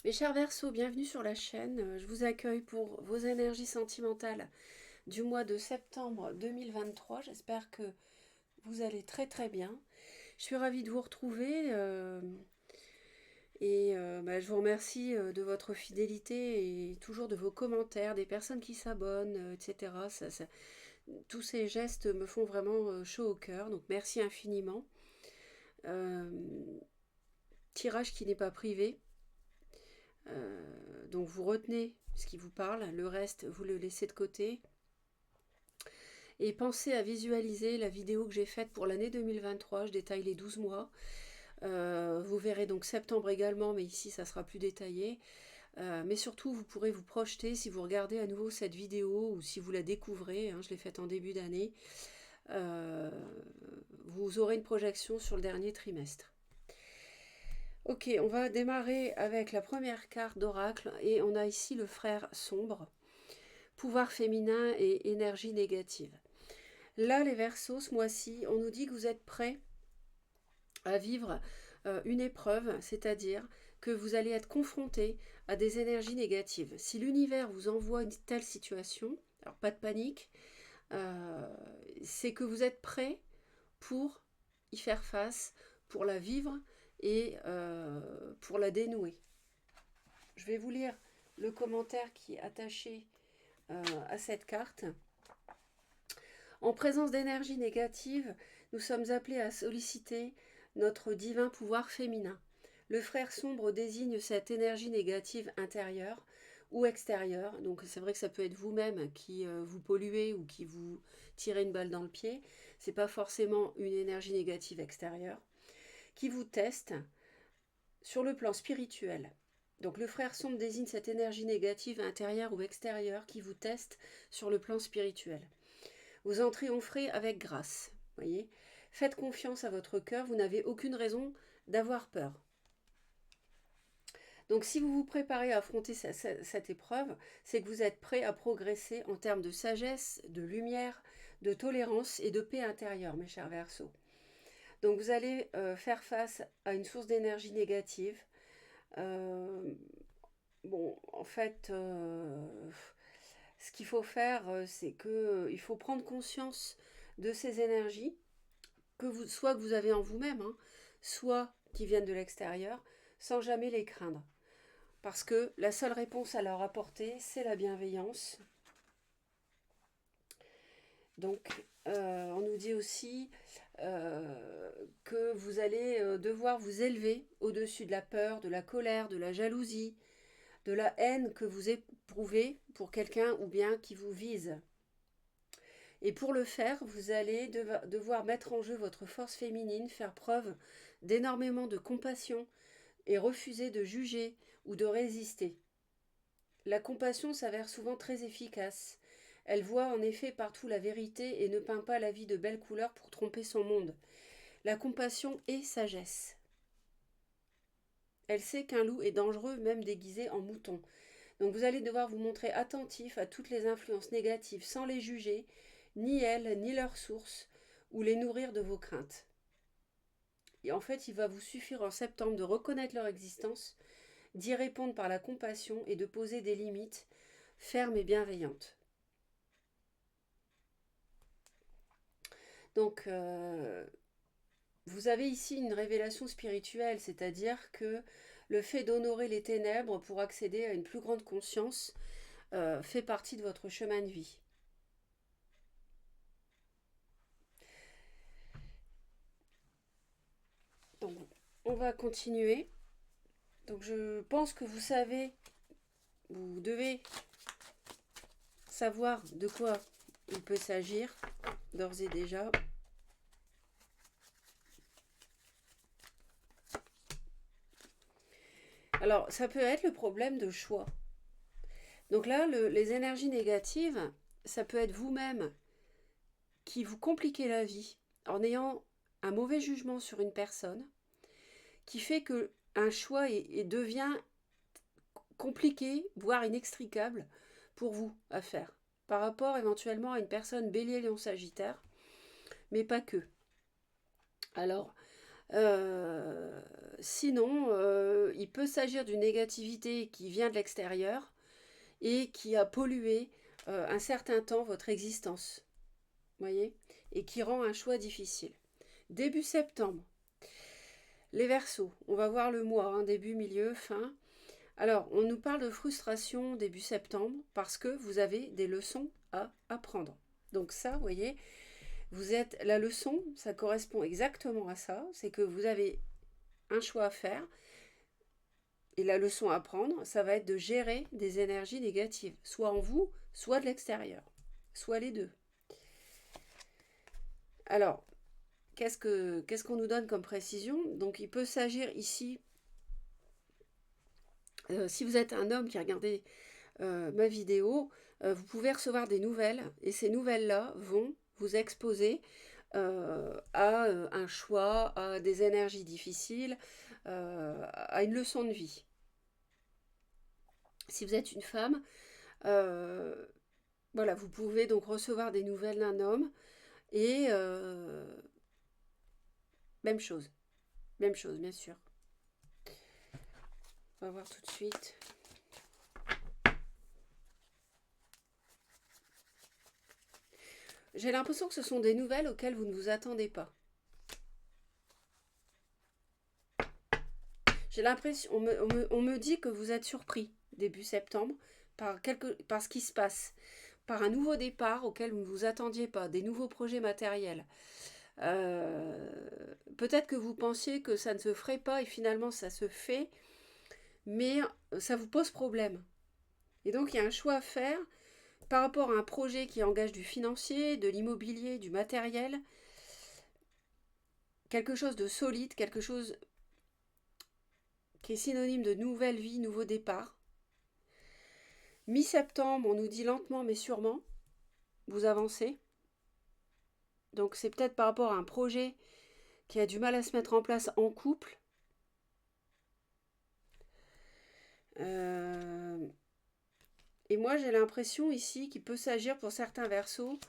Mes chers Verseaux, bienvenue sur la chaîne. Je vous accueille pour vos énergies sentimentales du mois de septembre 2023. J'espère que vous allez très très bien. Je suis ravie de vous retrouver je vous remercie de votre fidélité et toujours de vos commentaires, des personnes qui s'abonnent, etc. Tous ces gestes me font vraiment chaud au cœur, donc merci infiniment. Euh, Tirage qui n'est pas privé. Donc vous retenez ce qui vous parle, le reste vous le laissez de côté. Et pensez à visualiser la vidéo que j'ai faite pour l'année 2023, je détaille les 12 mois. Vous verrez donc septembre également, mais ici ça sera plus détaillé. Mais surtout vous pourrez vous projeter si vous regardez à nouveau cette vidéo ou si vous la découvrez, je l'ai faite en début d'année. Vous aurez une projection sur le dernier trimestre. Ok, on va démarrer avec la première carte d'oracle et on a ici le frère sombre, pouvoir féminin et énergie négative. Là, les Verseaux, ce mois-ci, on nous dit que vous êtes prêts à vivre une épreuve, c'est-à-dire que vous allez être confrontés à des énergies négatives. Si l'univers vous envoie une telle situation, alors pas de panique, c'est que vous êtes prêts pour y faire face, pour la vivre et pour la dénouer. Je vais vous lire le commentaire qui est attaché à cette carte. En présence d'énergie négative, nous sommes appelés à solliciter notre divin pouvoir féminin. Le frère sombre désigne cette énergie négative intérieure ou extérieure. Donc c'est vrai que ça peut être vous-même qui vous polluez ou qui vous tirez une balle dans le pied. C'est pas forcément une énergie négative extérieure qui vous teste sur le plan spirituel. Donc le frère sombre désigne cette énergie négative intérieure ou extérieure qui vous teste sur le plan spirituel. Vous en triompherez avec grâce. Voyez, faites confiance à votre cœur, vous n'avez aucune raison d'avoir peur. Donc si vous vous préparez à affronter cette épreuve, c'est que vous êtes prêt à progresser en termes de sagesse, de lumière, de tolérance et de paix intérieure, mes chers Verseaux. Donc vous allez faire face à une source d'énergie négative. Euh, en fait, ce qu'il faut faire, c'est qu'il faut prendre conscience de ces énergies, soit que vous avez en vous-même, soit qui viennent de l'extérieur, sans jamais les craindre. Parce que la seule réponse à leur apporter, c'est la bienveillance. Donc, on nous dit aussi que vous allez devoir vous élever au-dessus de la peur, de la colère, de la jalousie, de la haine que vous éprouvez pour quelqu'un ou bien qui vous vise. Et pour le faire, vous allez devoir mettre en jeu votre force féminine, faire preuve d'énormément de compassion et refuser de juger ou de résister. La compassion s'avère souvent très efficace. Elle voit en effet partout la vérité et ne peint pas la vie de belles couleurs pour tromper son monde. La compassion est sagesse. Elle sait qu'un loup est dangereux même déguisé en mouton. Donc vous allez devoir vous montrer attentif à toutes les influences négatives sans les juger, ni elles, ni leurs sources, ou les nourrir de vos craintes. Et en fait, il va vous suffire en septembre de reconnaître leur existence, d'y répondre par la compassion et de poser des limites fermes et bienveillantes. Donc, vous avez ici une révélation spirituelle, c'est-à-dire que le fait d'honorer les ténèbres pour accéder à une plus grande conscience fait partie de votre chemin de vie. Donc, on va continuer. Donc, je pense que vous savez, vous devez savoir de quoi il peut s'agir, d'ores et déjà. Alors, ça peut être le problème de choix. Donc là, les énergies négatives, ça peut être vous-même qui vous compliquez la vie en ayant un mauvais jugement sur une personne, qui fait que un choix devient compliqué, voire inextricable pour vous à faire, par rapport éventuellement à une personne bélier, lion, sagittaire, mais pas que. Alors, Sinon, il peut s'agir d'une négativité qui vient de l'extérieur et qui a pollué un certain temps votre existence, voyez, et qui rend un choix difficile. Début septembre, les Verseaux, on va voir le mois, hein, début, milieu, fin. Alors, on nous parle de frustration début septembre parce que vous avez des leçons à apprendre. Donc ça, vous voyez, vous êtes la leçon, ça correspond exactement à ça, c'est que vous avez un choix à faire et la leçon à apprendre, ça va être de gérer des énergies négatives, soit en vous, soit de l'extérieur, soit les deux. Alors, qu'est-ce qu'on nous donne comme précision? Donc, il peut s'agir ici, si vous êtes un homme qui a regardé ma vidéo, vous pouvez recevoir des nouvelles et ces nouvelles-là vont vous exposer à un choix, à des énergies difficiles, à une leçon de vie. Si vous êtes une femme, voilà, vous pouvez donc recevoir des nouvelles d'un homme et même chose, bien sûr. On va voir tout de suite. J'ai l'impression que ce sont des nouvelles auxquelles vous ne vous attendez pas. J'ai l'impression, on me dit que vous êtes surpris début septembre par ce qui se passe, par un nouveau départ auquel vous ne vous attendiez pas, des nouveaux projets matériels. Peut-être que vous pensiez que ça ne se ferait pas et finalement ça se fait, mais ça vous pose problème. Et donc il y a un choix à faire par rapport à un projet qui engage du financier, de l'immobilier, du matériel, quelque chose de solide, quelque chose qui est synonyme de nouvelle vie, nouveau départ. Mi-septembre, on nous dit lentement mais sûrement, vous avancez. Donc c'est peut-être par rapport à un projet qui a du mal à se mettre en place en couple. Et moi j'ai l'impression ici qu'il peut s'agir pour certains Verseaux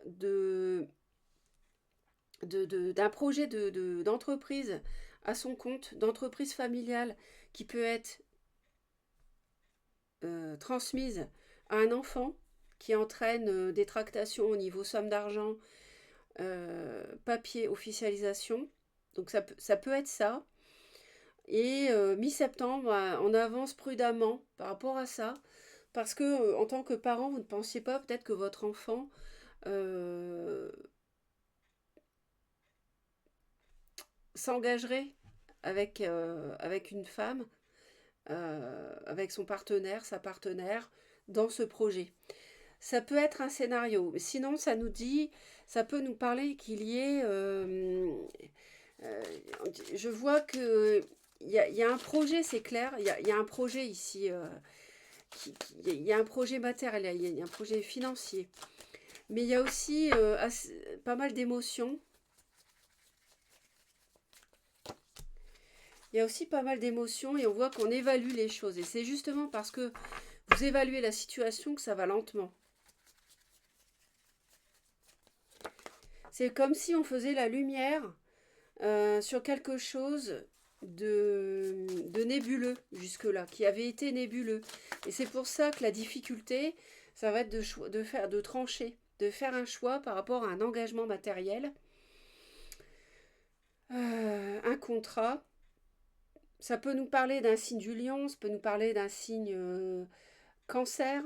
d'un projet d'entreprise à son compte, d'entreprise familiale qui peut être transmise à un enfant qui entraîne des tractations au niveau somme d'argent, papier, officialisation. Donc ça peut être ça. Et mi-septembre, on avance prudemment par rapport à ça. Parce que en tant que parent, vous ne pensiez pas peut-être que votre enfant s'engagerait avec une femme, avec son partenaire, sa partenaire, dans ce projet. Ça peut être un scénario. Sinon, ça peut nous parler qu'il y ait... je vois que il y a un projet, c'est clair. Il y a un projet ici. Il y a un projet matériel, il y a un projet financier. Mais il y a aussi pas mal d'émotions. Il y a aussi pas mal d'émotions et on voit qu'on évalue les choses. Et c'est justement parce que vous évaluez la situation que ça va lentement. C'est comme si on faisait la lumière sur quelque chose de nébuleux jusque-là, qui avait été nébuleux. Et c'est pour ça que la difficulté, ça va être de trancher, de faire un choix par rapport à un engagement matériel, un contrat. Ça peut nous parler d'un signe du lion, ça peut nous parler d'un signe cancer.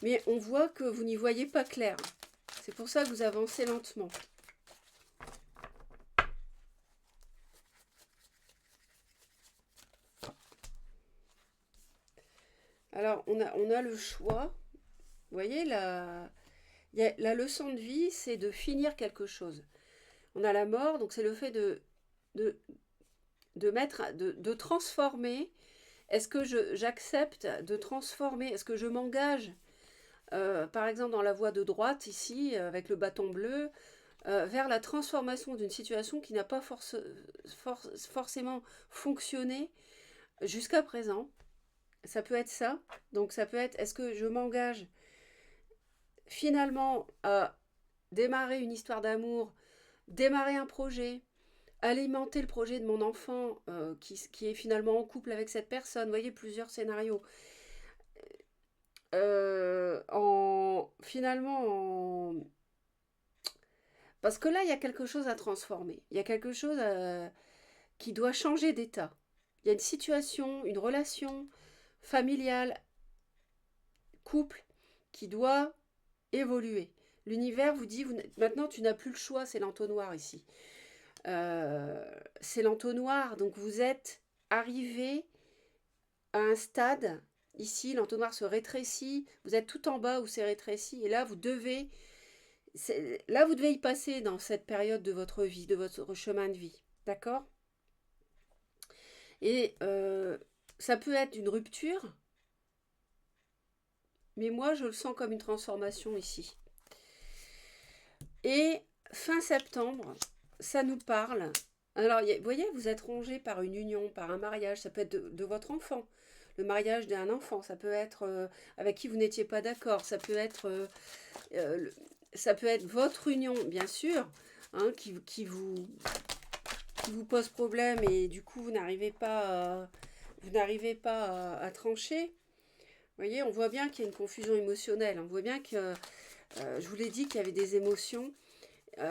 Mais on voit que vous n'y voyez pas clair. C'est pour ça que vous avancez lentement. Alors, on a le choix. Vous voyez, la leçon de vie, c'est de finir quelque chose. On a la mort, donc c'est le fait de transformer. Est-ce que j'accepte de transformer? Est-ce que je m'engage, par exemple dans la voie de droite, ici, avec le bâton bleu, vers la transformation d'une situation qui n'a pas forcément fonctionné jusqu'à présent? Ça peut être ça. Donc ça peut être, est-ce que je m'engage finalement à démarrer une histoire d'amour démarrer un projet, alimenter le projet de mon enfant qui est finalement en couple avec cette personne. Vous voyez, plusieurs scénarios. Finalement, parce que là, il y a quelque chose à transformer. Il y a quelque chose qui doit changer d'état. Il y a une situation, une relation familiale, couple, qui doit évoluer. L'univers vous dit, maintenant tu n'as plus le choix, c'est l'entonnoir ici. C'est l'entonnoir, donc vous êtes arrivé à un stade, ici l'entonnoir se rétrécit, vous êtes tout en bas où c'est rétréci, et là vous devez y passer dans cette période de votre vie, de votre chemin de vie, d'accord? Et ça peut être une rupture, mais moi je le sens comme une transformation ici. Et fin septembre, ça nous parle. Alors, vous voyez, vous êtes rongé par une union, par un mariage. Ça peut être de votre enfant, le mariage d'un enfant. Ça peut être avec qui vous n'étiez pas d'accord. Ça peut être votre union, bien sûr, hein, qui vous pose problème et du coup vous n'arrivez pas à trancher. Vous voyez, on voit bien qu'il y a une confusion émotionnelle. On voit bien que je vous l'ai dit qu'il y avait des émotions. Il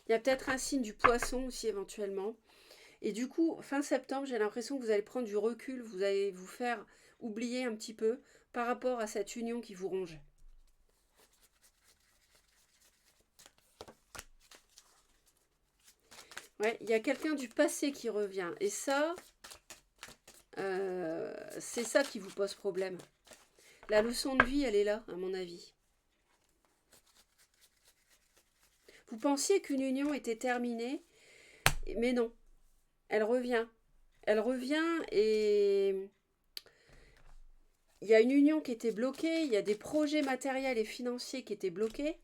y a peut-être un signe du poisson aussi éventuellement. Et du coup, fin septembre, j'ai l'impression que vous allez prendre du recul, vous allez vous faire oublier un petit peu par rapport à cette union qui vous ronge. Ouais, il y a quelqu'un du passé qui revient. Et ça, c'est ça qui vous pose problème. La leçon de vie, elle est là, à mon avis. Vous pensiez qu'une union était terminée, mais non. Elle revient. Elle revient et il y a une union qui était bloquée, il y a des projets matériels et financiers qui étaient bloqués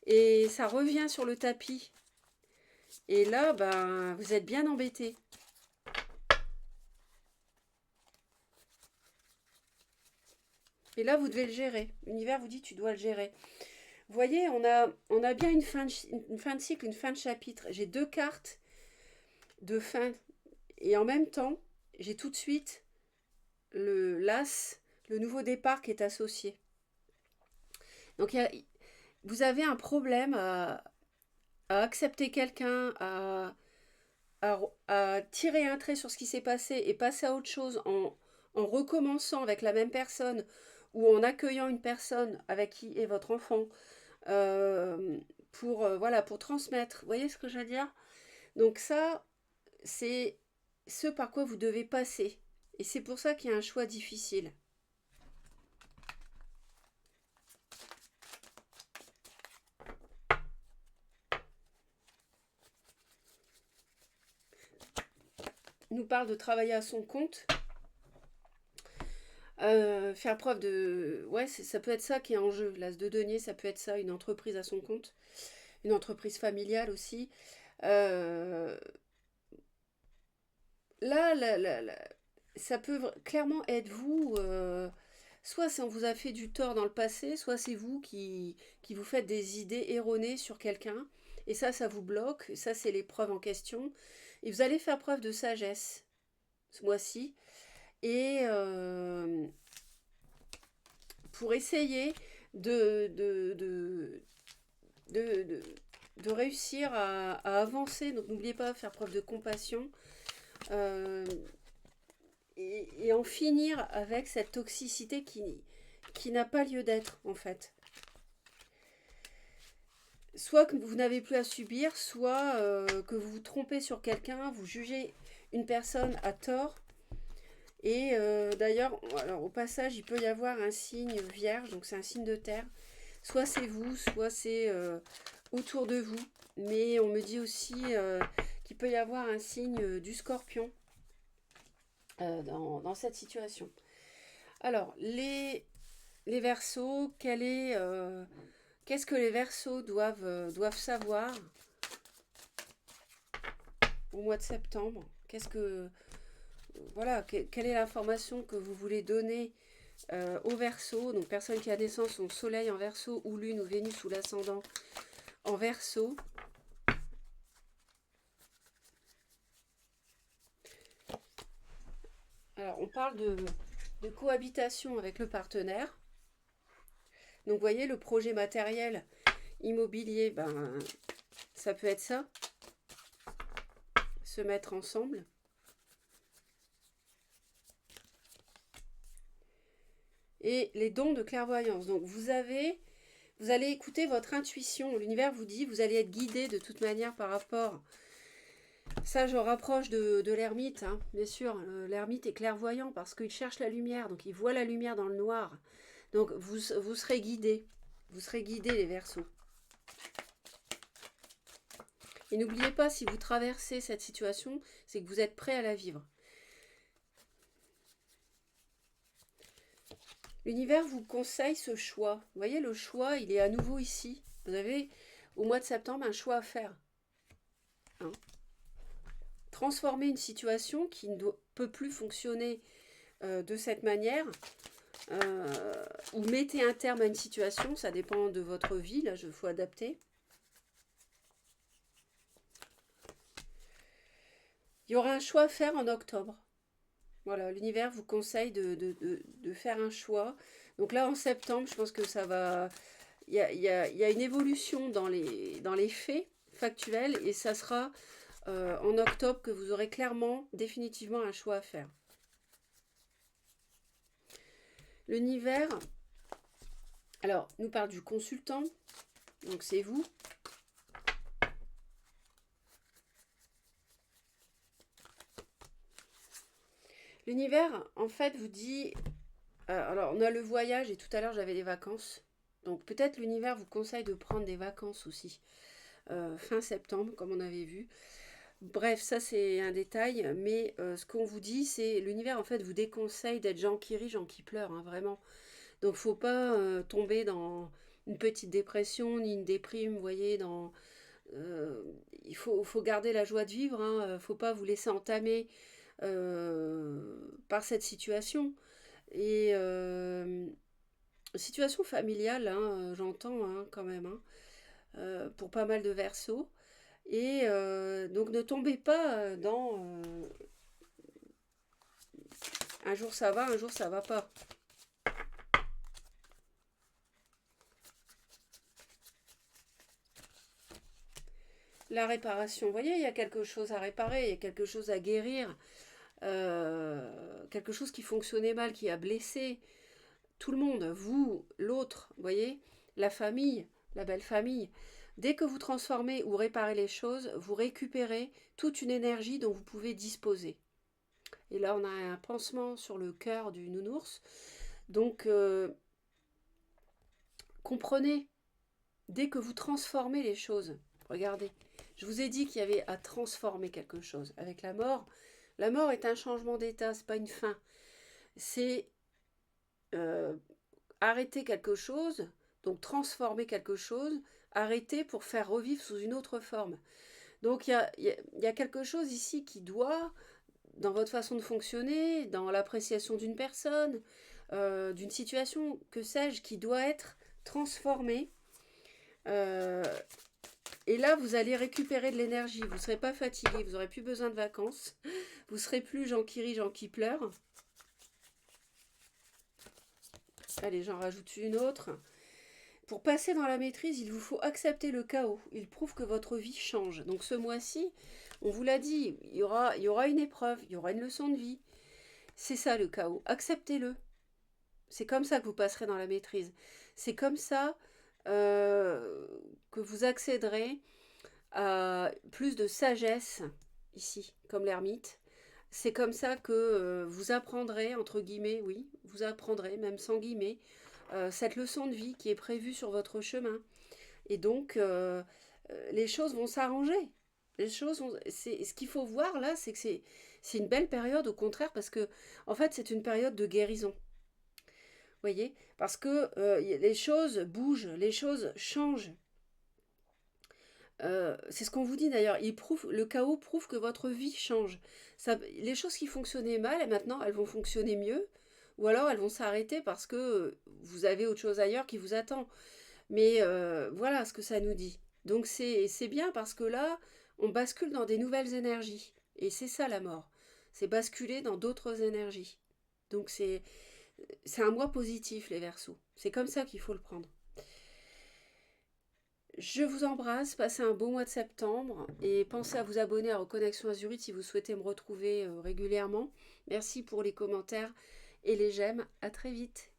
et ça revient sur le tapis. Et là, ben, vous êtes bien embêtés. Et là, vous devez le gérer. L'univers vous dit, tu dois le gérer. Vous voyez, on a bien une fin de cycle, une fin de chapitre. J'ai 2 cartes de fin. Et en même temps, j'ai tout de suite l'as, le nouveau départ qui est associé. Donc, vous avez un problème à accepter quelqu'un, à tirer un trait sur ce qui s'est passé et passer à autre chose en recommençant avec la même personne ou en accueillant une personne avec qui est votre enfant pour transmettre. Vous voyez ce que je veux dire? Donc ça, c'est ce par quoi vous devez passer. Et c'est pour ça qu'il y a un choix difficile. Il nous parle de travailler à son compte. Faire preuve de... Ouais, ça peut être ça qui est en jeu. L'as de denier, ça peut être ça, une entreprise à son compte. Une entreprise familiale aussi. Là, ça peut clairement être vous. Soit on vous a fait du tort dans le passé, soit c'est vous qui vous faites des idées erronées sur quelqu'un. Et ça vous bloque. Ça, c'est l'épreuve en question. Et vous allez faire preuve de sagesse ce mois-ci. Et pour essayer de réussir à avancer. Donc n'oubliez pas, faire preuve de compassion. Et en finir avec cette toxicité qui n'a pas lieu d'être, en fait. Soit que vous n'avez plus à subir, soit que vous vous trompez sur quelqu'un, vous jugez une personne à tort. Et d'ailleurs, alors, au passage, il peut y avoir un signe vierge, donc c'est un signe de terre. Soit c'est vous, soit c'est autour de vous. Mais on me dit aussi qu'il peut y avoir un signe du scorpion dans cette situation. Alors, les Verseaux, qu'est-ce que les Verseaux doivent savoir au mois de septembre? Quelle est l'information que vous voulez donner aux Verseaux? Donc, personne qui a naissance au soleil en Verseau ou lune ou Vénus ou l'ascendant en Verseau. Alors, on parle de cohabitation avec le partenaire. Donc, vous voyez, le projet matériel immobilier, ben, ça peut être ça. Se mettre ensemble. Et les dons de clairvoyance. Donc, vous allez écouter votre intuition. L'univers vous dit, vous allez être guidé de toute manière par rapport. Ça, je rapproche de l'ermite, hein. Bien sûr. L'ermite est clairvoyant parce qu'il cherche la lumière. Donc, il voit la lumière dans le noir. Donc, vous serez guidés. Vous serez guidés, les Verseaux. Et n'oubliez pas, si vous traversez cette situation, c'est que vous êtes prêt à la vivre. L'univers vous conseille ce choix. Vous voyez, le choix, il est à nouveau ici. Vous avez, au mois de septembre, un choix à faire. Hein? Transformer une situation qui ne peut plus fonctionner de cette manière, ou mettez un terme à une situation, ça dépend de votre vie, là, il faut adapter. Il y aura un choix à faire en octobre. Voilà, l'univers vous conseille de faire un choix. Donc là, en septembre, je pense que ça va... Il y a une évolution dans les faits factuels et ça sera en octobre que vous aurez clairement, définitivement un choix à faire. L'univers, alors, nous parle du consultant, donc c'est vous. L'univers, en fait, vous dit... alors, on a le voyage et tout à l'heure, j'avais les vacances. Donc, peut-être l'univers vous conseille de prendre des vacances aussi. Fin septembre, comme on avait vu. Bref, ça, c'est un détail. Mais ce qu'on vous dit, c'est... L'univers, en fait, vous déconseille d'être gens qui rient, gens qui pleurent, hein, vraiment. Donc, faut pas tomber dans une petite dépression, ni une déprime, vous voyez, dans... il faut garder la joie de vivre, hein, faut pas vous laisser entamer par cette situation. Et situation familiale, hein, j'entends hein, quand même, hein, pour pas mal de Verseaux. Et donc ne tombez pas dans un jour ça va, un jour ça va pas. La réparation, vous voyez, il y a quelque chose à réparer, il y a quelque chose à guérir, quelque chose qui fonctionnait mal, qui a blessé tout le monde, vous, l'autre, vous voyez, la famille, la belle famille. Dès que vous transformez ou réparez les choses, vous récupérez toute une énergie dont vous pouvez disposer. Et là, on a un pansement sur le cœur du nounours. Donc, comprenez, dès que vous transformez les choses, regardez, je vous ai dit qu'il y avait à transformer quelque chose. Avec la mort est un changement d'état, c'est pas une fin. C'est arrêter quelque chose, donc transformer quelque chose, arrêter pour faire revivre sous une autre forme. Donc il y a quelque chose ici qui doit, dans votre façon de fonctionner, dans l'appréciation d'une personne, d'une situation, que sais-je, qui doit être transformée. Et là, vous allez récupérer de l'énergie. Vous ne serez pas fatigué, vous n'aurez plus besoin de vacances. Vous serez plus gens qui rient, gens qui pleurent. Allez, j'en rajoute une autre. Pour passer dans la maîtrise, il vous faut accepter le chaos. Il prouve que votre vie change. Donc ce mois-ci, on vous l'a dit, il y aura une épreuve, il y aura une leçon de vie. C'est ça le chaos. Acceptez-le. C'est comme ça que vous passerez dans la maîtrise. C'est comme ça que vous accéderez à plus de sagesse ici, comme l'ermite. C'est comme ça que vous apprendrez, entre guillemets, oui, vous apprendrez, même sans guillemets, cette leçon de vie qui est prévue sur votre chemin. Et donc, les choses vont s'arranger. Ce qu'il faut voir là, c'est que c'est une belle période, au contraire, parce que, en fait, c'est une période de guérison. Voyez, parce que les choses bougent, les choses changent. C'est ce qu'on vous dit d'ailleurs. Le chaos prouve que votre vie change. Les choses qui fonctionnaient mal, maintenant, elles vont fonctionner mieux. Ou alors elles vont s'arrêter parce que vous avez autre chose ailleurs qui vous attend. Mais voilà ce que ça nous dit. Donc c'est bien parce que là, on bascule dans des nouvelles énergies. Et c'est ça la mort. C'est basculer dans d'autres énergies. Donc c'est un mois positif, les Verseaux. C'est comme ça qu'il faut le prendre. Je vous embrasse, passez un bon mois de septembre et pensez à vous abonner à Reconnexion Azurite si vous souhaitez me retrouver régulièrement. Merci pour les commentaires et les j'aime. À très vite.